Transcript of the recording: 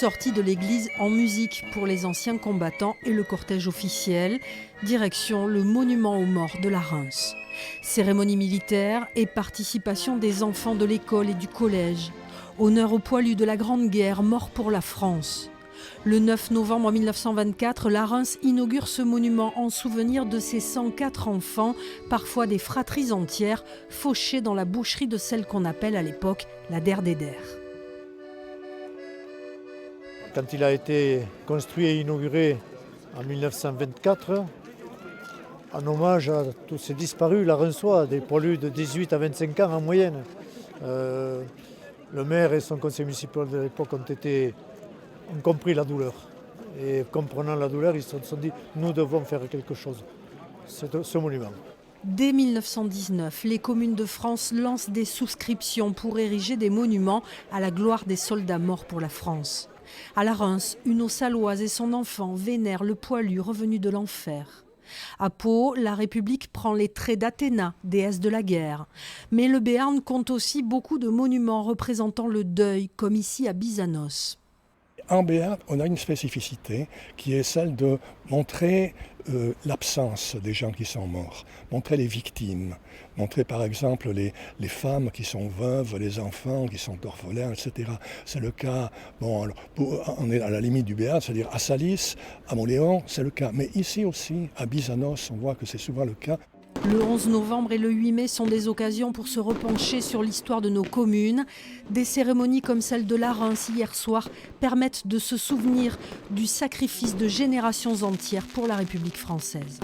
sortie de l'église en musique pour les anciens combattants et le cortège officiel. Direction le monument aux morts de la Reims. Cérémonie militaire et participation des enfants de l'école et du collège. Honneur aux poilus de la Grande Guerre, morts pour la France. Le 9 novembre 1924, la Reims inaugure ce monument en souvenir de ses 104 enfants, parfois des fratries entières, fauchés dans la boucherie de celle qu'on appelle à l'époque la Der des Der. Quand il a été construit et inauguré en 1924, en hommage à tous ces disparus larençois, des poilus de 18 à 25 ans en moyenne. Le maire et son conseil municipal de l'époque ont compris la douleur. Et comprenant la douleur, ils se sont dit « nous devons faire quelque chose ». C'est ce monument. Dès 1919, les communes de France lancent des souscriptions pour ériger des monuments à la gloire des soldats morts pour la France. À la Reims, une Auxalloise et son enfant vénèrent le poilu revenu de l'enfer. À Pau, la République prend les traits d'Athéna, déesse de la guerre. Mais le Béarn compte aussi beaucoup de monuments représentant le deuil, comme ici à Bizanos. En Béarn, on a une spécificité qui est celle de montrer l'absence des gens qui sont morts, montrer les victimes, montrer par exemple les femmes qui sont veuves, les enfants qui sont orphelins, etc. C'est le cas, on est à la limite du Béarn, c'est-à-dire à Salis, à Montléon, c'est le cas. Mais ici aussi, à Bizanos, on voit que c'est souvent le cas. Le 11 novembre et le 8 mai sont des occasions pour se repencher sur l'histoire de nos communes. Des cérémonies comme celle de la Reims hier soir permettent de se souvenir du sacrifice de générations entières pour la République française.